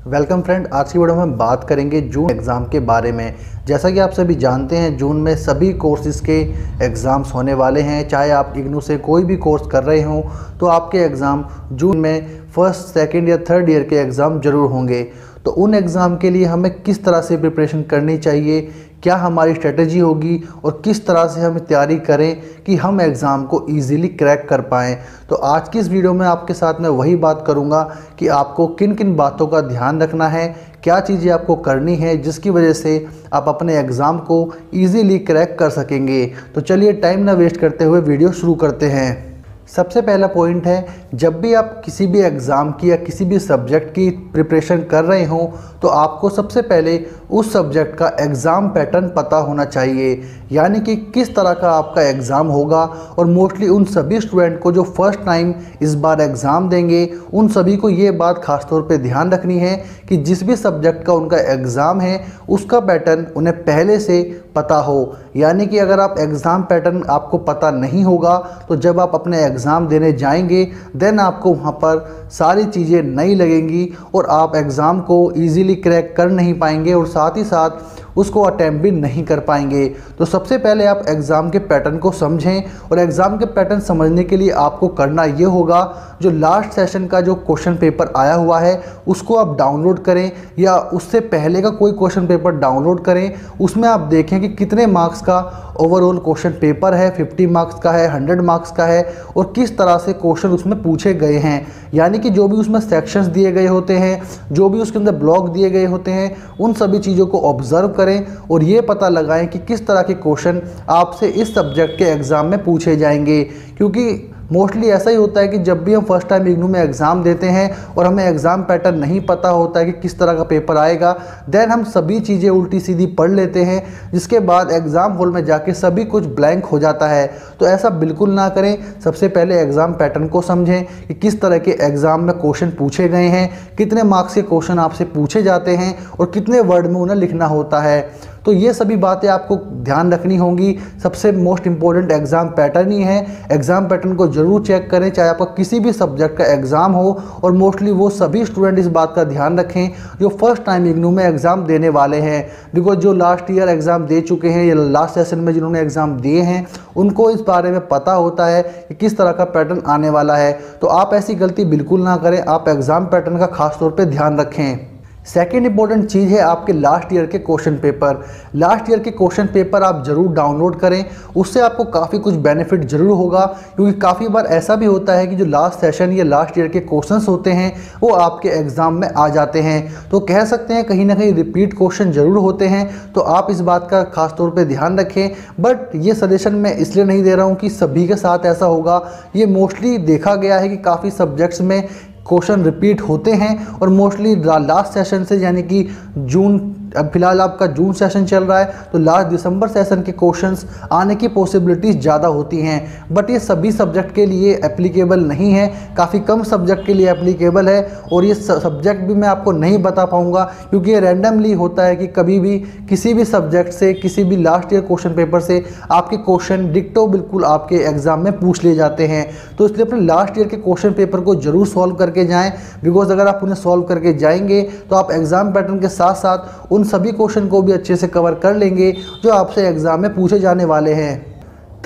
Welcome friend, आज की video में हम बात करेंगे जून एग्ज़ाम के बारे में। जैसा कि आप सभी जानते हैं, जून में सभी कोर्सेज़ के एग्ज़ाम्स होने वाले हैं। चाहे आप इग्नू से कोई भी कोर्स कर रहे हों तो आपके एग्ज़ाम जून में फर्स्ट, सेकंड या थर्ड ईयर के एग्ज़ाम ज़रूर होंगे। तो उन एग्ज़ाम के लिए हमें किस तरह से प्रिपरेशन करनी चाहिए, क्या हमारी स्ट्रेटजी होगी और किस तरह से हम तैयारी करें कि हम एग्ज़ाम को ईज़िली क्रैक कर पाएँ। तो आज की इस वीडियो में आपके साथ मैं वही बात करूंगा कि आपको किन किन बातों का ध्यान रखना है, क्या चीज़ें आपको करनी है जिसकी वजह से आप अपने एग्ज़ाम को ईज़िली क्रैक कर सकेंगे। तो चलिए टाइम ना वेस्ट करते हुए वीडियो शुरू करते हैं। सबसे पहला पॉइंट है, जब भी आप किसी भी एग्ज़ाम की या किसी भी सब्जेक्ट की प्रिपरेशन कर रहे हों तो आपको सबसे पहले उस सब्जेक्ट का एग्ज़ाम पैटर्न पता होना चाहिए, यानी कि किस तरह का आपका एग्ज़ाम होगा। और मोस्टली उन सभी स्टूडेंट को जो फर्स्ट टाइम इस बार एग्ज़ाम देंगे उन सभी को ये बात ख़ास तौर पे ध्यान रखनी है कि जिस भी सब्जेक्ट का उनका एग्ज़ाम है उसका पैटर्न उन्हें पहले से पता हो। यानी कि अगर आप एग्ज़ाम पैटर्न आपको पता नहीं होगा तो जब आप अपने एग्ज़ाम देने जाएंगे देन आपको वहाँ पर सारी चीज़ें नई लगेंगी और आप एग्ज़ाम को ईज़िली क्रैक कर नहीं पाएंगे और साथ ही साथ उसको अटैम्प्ट भी नहीं कर पाएंगे। तो सबसे पहले आप एग्ज़ाम के पैटर्न को समझें और एग्ज़ाम के पैटर्न समझने के लिए आपको करना ये होगा, जो लास्ट सेशन का जो क्वेश्चन पेपर आया हुआ है उसको आप डाउनलोड करें या उससे पहले का कोई क्वेश्चन पेपर डाउनलोड करें। उसमें आप देखें कि कितने मार्क्स का ओवरऑल क्वेश्चन पेपर है, 50 मार्क्स का है, 100 मार्क्स का है और किस तरह से क्वेश्चन उसमें पूछे गए हैं। यानी कि जो भी उसमें सेक्शंस दिए गए होते हैं, जो भी उसके अंदर ब्लॉक दिए गए होते हैं, उन सभी चीज़ों को ऑब्जर्व करें और ये पता लगाएं कि किस तरह के क्वेश्चन आपसे इस सब्जेक्ट के एग्ज़ाम में पूछे जाएंगे। क्योंकि मोस्टली ऐसा ही होता है कि जब भी हम फर्स्ट टाइम इग्नू में एग्ज़ाम देते हैं और हमें एग्ज़ाम पैटर्न नहीं पता होता है कि किस तरह का पेपर आएगा, देन हम सभी चीज़ें उल्टी सीधी पढ़ लेते हैं, जिसके बाद एग्ज़ाम हॉल में जाके सभी कुछ ब्लैंक हो जाता है। तो ऐसा बिल्कुल ना करें। सबसे पहले एग्ज़ाम पैटर्न को समझें कि किस तरह के एग्ज़ाम में क्वेश्चन पूछे गए हैं, कितने मार्क्स के क्वेश्चन आपसे पूछे जाते हैं और कितने वर्ड में उन्हें लिखना होता है। तो ये सभी बातें आपको ध्यान रखनी होंगी। सबसे मोस्ट इम्पॉर्टेंट एग्ज़ाम पैटर्न ही है। एग्ज़ाम पैटर्न को ज़रूर चेक करें, चाहे आपका किसी भी सब्जेक्ट का एग्ज़ाम हो। और मोस्टली वो सभी स्टूडेंट इस बात का ध्यान रखें जो फर्स्ट टाइम इग्नू में एग्ज़ाम देने वाले हैं, बिकॉज जो लास्ट ईयर एग्ज़ाम दे चुके हैं या लास्ट सेशन में जिन्होंने एग्ज़ाम दिए हैं उनको इस बारे में पता होता है कि किस तरह का पैटर्न आने वाला है। तो आप ऐसी गलती बिल्कुल ना करें, आप एग्ज़ाम पैटर्न का खास तौर पर ध्यान रखें। सेकेंड इंपॉर्टेंट चीज़ है आपके लास्ट ईयर के क्वेश्चन पेपर। लास्ट ईयर के क्वेश्चन पेपर आप ज़रूर डाउनलोड करें, उससे आपको काफ़ी कुछ बेनिफिट ज़रूर होगा। क्योंकि काफ़ी बार ऐसा भी होता है कि जो लास्ट सेशन या लास्ट ईयर के क्वेश्चंस होते हैं वो आपके एग्ज़ाम में आ जाते हैं। तो कह सकते हैं कहीं ना कहीं रिपीट क्वेश्चन ज़रूर होते हैं। तो आप इस बात का खास तौर पर ध्यान रखें। बट ये सजेशन मैं इसलिए नहीं दे रहा हूँ कि सभी के साथ ऐसा होगा। ये मोस्टली देखा गया है कि काफ़ी सब्जेक्ट्स में क्वेश्चन रिपीट होते हैं और मोस्टली लास्ट सेशन से, यानी कि जून, अब फिलहाल आपका जून सेशन चल रहा है तो लास्ट दिसंबर सेशन के क्वेश्चंस आने की पॉसिबिलिटीज़ ज़्यादा होती हैं। बट ये सभी सब्जेक्ट के लिए एप्लीकेबल नहीं है, काफ़ी कम सब्जेक्ट के लिए एप्लीकेबल है। और ये सब्जेक्ट भी मैं आपको नहीं बता पाऊँगा क्योंकि ये रैंडमली होता है कि कभी भी किसी भी सब्जेक्ट से, किसी भी लास्ट ईयर क्वेश्चन पेपर से आपके क्वेश्चन डिक्टो बिल्कुल आपके एग्ज़ाम में पूछ लिए जाते हैं। तो इसलिए अपने लास्ट ईयर के क्वेश्चन पेपर को ज़रूर सॉल्व करके जाएँ, बिकॉज अगर आप उन्हें सॉल्व करके जाएंगे तो आप एग्ज़ाम पैटर्न के साथ साथ उन सभी क्वेश्चन को भी अच्छे से कवर कर लेंगे जो आपसे एग्जाम में पूछे जाने वाले हैं।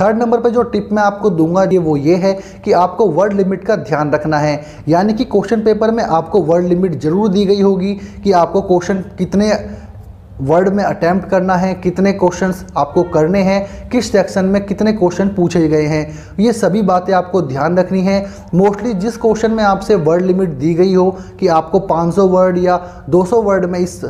थर्ड नंबर पे जो टिप मैं आपको दूंगा वो ये है कि आपको वर्ड लिमिट का ध्यान रखना है। यानी कि क्वेश्चन पेपर में आपको वर्ड लिमिट जरूर दी गई होगी कि आपको क्वेश्चन कितने वर्ड में अटैम्प्ट करना है, कितने क्वेश्चंस आपको करने हैं, किस सेक्शन में कितने क्वेश्चन पूछे गए हैं। ये सभी बातें आपको ध्यान रखनी है। मोस्टली जिस क्वेश्चन में आपसे वर्ड लिमिट दी गई हो कि आपको 500 वर्ड या 200 वर्ड में इस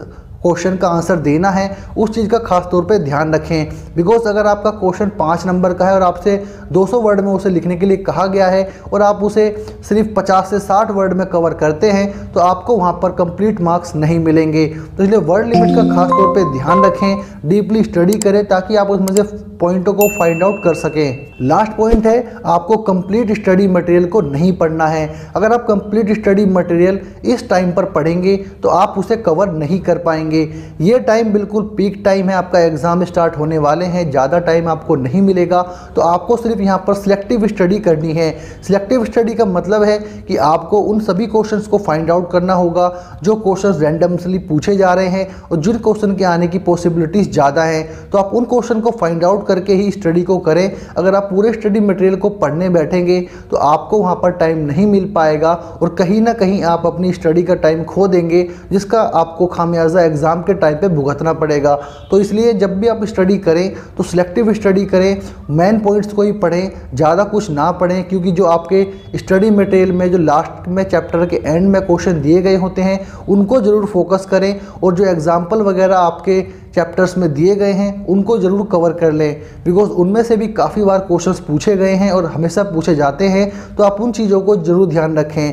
क्वेश्चन का आंसर देना है, उस चीज़ का खास तौर पे ध्यान रखें। बिकॉज अगर आपका क्वेश्चन 5 नंबर का है और आपसे 200 वर्ड में उसे लिखने के लिए कहा गया है और आप उसे सिर्फ 50 से 60 वर्ड में कवर करते हैं तो आपको वहाँ पर कंप्लीट मार्क्स नहीं मिलेंगे। तो इसलिए वर्ड लिमिट का खास तौर पे ध्यान रखें, डीपली स्टडी करें ताकि आप उसमें से पॉइंटों को फाइंड आउट कर सकें। लास्ट पॉइंट है, आपको कंप्लीट स्टडी मटेरियल को नहीं पढ़ना है। अगर आप कंप्लीट स्टडी मटेरियल इस टाइम पर पढ़ेंगे तो आप उसे कवर नहीं कर पाएंगे। पाएंगे। ये टाइम बिल्कुल पीक टाइम है, आपका एग्ज़ाम स्टार्ट होने वाले हैं, ज़्यादा टाइम आपको नहीं मिलेगा। तो आपको सिर्फ यहाँ पर सिलेक्टिव स्टडी करनी है। सिलेक्टिव स्टडी का मतलब है कि आपको उन सभी क्वेश्चंस को फाइंड आउट करना होगा जो क्वेश्चंस रैंडमली पूछे जा रहे हैं और जिन क्वेश्चन के आने की पॉसिबिलिटीज़ ज़्यादा हैं। तो आप उन क्वेश्चन को फाइंड आउट करके ही स्टडी को करें। अगर आप पूरे स्टडी मटेरियल को पढ़ने बैठेंगे तो आपको वहाँ पर टाइम नहीं मिल पाएगा और कहीं ना कहीं आप अपनी स्टडी का टाइम खो देंगे, जिसका आपको खामियाजा एग्ज़ाम के टाइम पे भुगतना पड़ेगा। तो इसलिए जब भी आप स्टडी करें तो सिलेक्टिव स्टडी करें, मेन पॉइंट्स को ही पढ़ें, ज़्यादा कुछ ना पढ़ें, क्योंकि जो आपके स्टडी मटेरियल में जो लास्ट में चैप्टर के एंड में क्वेश्चन दिए गए होते हैं उनको ज़रूर फोकस करें और जो एग्जाम्पल वगैरह आपके चैप्टर्स में दिए गए हैं उनको ज़रूर कवर कर लें, बिकॉज उनमें से भी काफ़ी बार क्वेश्चंस पूछे गए हैं और हमेशा पूछे जाते हैं। तो आप उन चीज़ों को ज़रूर ध्यान रखें।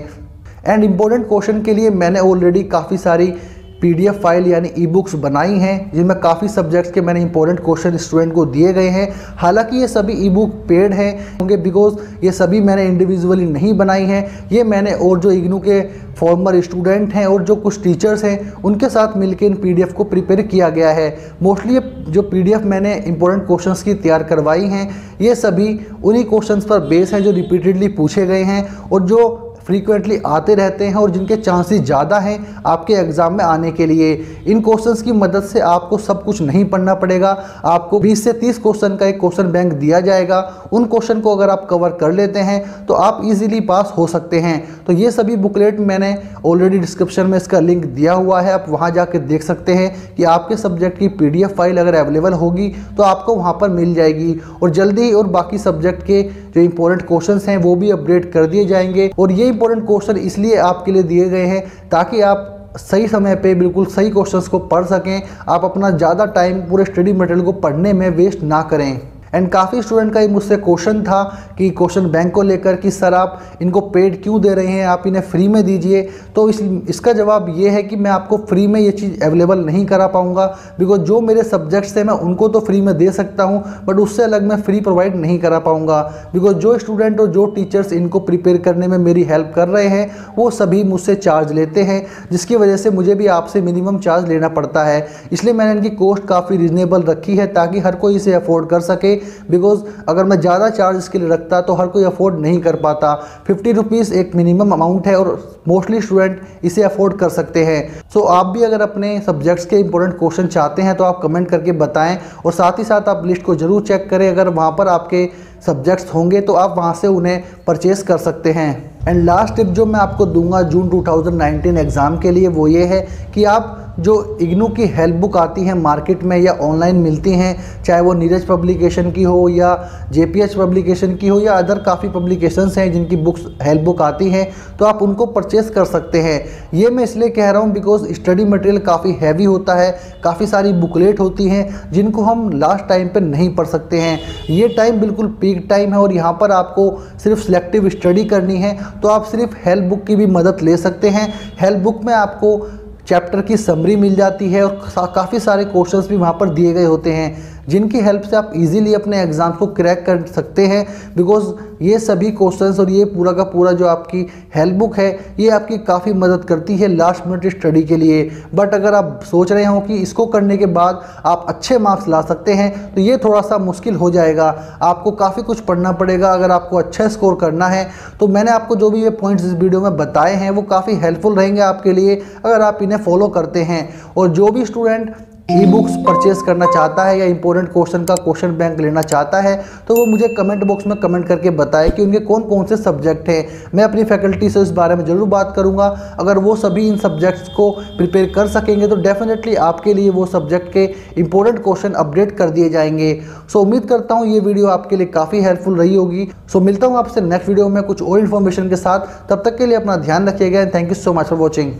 एंड इम्पोर्टेंट क्वेश्चन के लिए मैंने ऑलरेडी काफ़ी सारी PDF फाइल यानी ई बुक्स बनाई हैं, जिनमें काफ़ी सब्जेक्ट्स के मैंने इंपॉर्टेंट क्वेश्चन स्टूडेंट को दिए गए हैं। हालांकि ये सभी ई बुक पेड हैं होंगे, बिकॉज ये सभी मैंने इंडिविजुअली नहीं बनाई हैं। ये मैंने और जो इग्नू के फॉर्मर स्टूडेंट हैं और जो कुछ टीचर्स हैं उनके साथ मिलकर इन PDF को प्रिपेयर किया गया है। मोस्टली ये जो PDF मैंने इंपॉर्टेंट क्वेश्चंस की तैयार करवाई हैं, ये सभी उन्हीं क्वेश्चंस पर बेस हैं जो रिपीटेडली पूछे गए हैं और जो फ्रीक्वेंटली आते रहते हैं और जिनके चांसेस ज़्यादा हैं आपके एग्ज़ाम में आने के लिए। इन क्वेश्चंस की मदद से आपको सब कुछ नहीं पढ़ना पड़ेगा। आपको 20 से 30 क्वेश्चन का एक क्वेश्चन बैंक दिया जाएगा। उन क्वेश्चन को अगर आप कवर कर लेते हैं तो आप इजीली पास हो सकते हैं। तो ये सभी बुकलेट मैंने ऑलरेडी डिस्क्रिप्शन में इसका लिंक दिया हुआ है, आप वहाँ जाकर देख सकते हैं कि आपके सब्जेक्ट की PDF फाइल अगर अवेलेबल होगी तो आपको वहाँ पर मिल जाएगी। और जल्दी ही और बाकी सब्जेक्ट के जो इंपॉर्टेंट क्वेश्चंस हैं वो भी अपडेट कर दिए जाएंगे। और ये इंपॉर्टेंट क्वेश्चन इसलिए आपके लिए दिए गए हैं ताकि आप सही समय पे बिल्कुल सही क्वेश्चंस को पढ़ सकें, आप अपना ज़्यादा टाइम पूरे स्टडी मटेरियल को पढ़ने में वेस्ट ना करें। एंड काफ़ी स्टूडेंट का ये मुझसे क्वेश्चन था कि क्वेश्चन बैंक को लेकर कि सर आप इनको पेड क्यों दे रहे हैं, आप इन्हें फ्री में दीजिए। तो इसका जवाब ये है कि मैं आपको फ्री में ये चीज़ अवेलेबल नहीं करा पाऊँगा, बिकॉज जो मेरे सब्जेक्ट्स हैं मैं उनको तो फ्री में दे सकता हूँ, बट उससे अलग मैं फ्री प्रोवाइड नहीं करा पाऊँगा। बिकॉज जो स्टूडेंट और जो टीचर्स इनको प्रिपेयर करने में मेरी हेल्प कर रहे हैं वो सभी मुझसे चार्ज लेते हैं, जिसकी वजह से मुझे भी आपसे मिनिमम चार्ज लेना पड़ता है। इसलिए मैंने इनकी कॉस्ट काफ़ी रिजनेबल रखी है ताकि हर कोई इसे अफोर्ड कर सके। बिकॉज अगर मैं ज़्यादा चार्ज इसके लिए रखता तो हर कोई अफोर्ड नहीं कर पाता। 50 रुपीज़ एक मिनिमम अमाउंट है और मोस्टली स्टूडेंट इसे अफोर्ड कर सकते हैं। सो आप भी अगर अपने सब्जेक्ट्स के इंपॉर्टेंट क्वेश्चन चाहते हैं तो आप कमेंट करके बताएं और साथ ही साथ आप लिस्ट को ज़रूर चेक करें। अगर वहाँ पर आपके सब्जेक्ट्स होंगे तो आप वहाँ से उन्हें परचेस कर सकते हैं। एंड लास्ट टिप जो मैं आपको दूंगा जून 2019 एग्ज़ाम के लिए वो ये है कि आप जो इग्नू की हेल्प बुक आती हैं मार्केट में या ऑनलाइन मिलती हैं, चाहे वो नीरज पब्लिकेशन की हो या JPH पब्लिकेशन की हो या अदर काफ़ी पब्लिकेशंस हैं जिनकी बुक्स हेल्प बुक आती हैं, तो आप उनको परचेस कर सकते हैं। ये मैं इसलिए कह रहा हूँ बिकॉज स्टडी मटेरियल काफ़ी हैवी होता है, काफ़ी सारी बुकलेट होती हैं जिनको हम लास्ट टाइम पर नहीं पढ़ सकते हैं। ये टाइम बिल्कुल पीक टाइम है और यहाँ पर आपको सिर्फ सिलेक्टिव स्टडी करनी है, तो आप सिर्फ हेल्प बुक की भी मदद ले सकते हैं। हेल्प बुक में आपको चैप्टर की समरी मिल जाती है और काफ़ी सारे क्वेश्चंस भी वहाँ पर दिए गए होते हैं जिनकी हेल्प से आप इजीली अपने एग्ज़ाम को क्रैक कर सकते हैं। बिकॉज ये सभी क्वेश्चंस और ये पूरा का पूरा जो आपकी हेल्प बुक है ये आपकी काफ़ी मदद करती है लास्ट मिनट स्टडी के लिए। बट अगर आप सोच रहे हो कि इसको करने के बाद आप अच्छे मार्क्स ला सकते हैं तो ये थोड़ा सा मुश्किल हो जाएगा, आपको काफ़ी कुछ पढ़ना पड़ेगा अगर आपको अच्छा स्कोर करना है। तो मैंने आपको जो भी ये पॉइंट्स इस वीडियो में बताए हैं वो काफ़ी हेल्पफुल रहेंगे आपके लिए अगर आप इन्हें फॉलो करते हैं। और जो भी स्टूडेंट ई बुक्स परचेस करना चाहता है या इंपॉर्टेंट क्वेश्चन का क्वेश्चन बैंक लेना चाहता है तो वो मुझे कमेंट बॉक्स में कमेंट करके बताए कि उनके कौन कौन से सब्जेक्ट हैं। मैं अपनी फैकल्टी से इस बारे में ज़रूर बात करूंगा। अगर वो सभी इन सब्जेक्ट्स को प्रिपेयर कर सकेंगे तो डेफिनेटली आपके लिए वो सब्जेक्ट के इंपॉर्टेंट क्वेश्चन अपडेट कर दिए जाएंगे। सो उम्मीद करता हूँ ये वीडियो आपके लिए काफ़ी हेल्पफुल रही होगी। सो मिलता हूँ आपसे नेक्स्ट वीडियो में कुछ और इन्फॉर्मेशन के साथ। तब तक के लिए अपना ध्यान रखिएगा। Thank you so much for watching.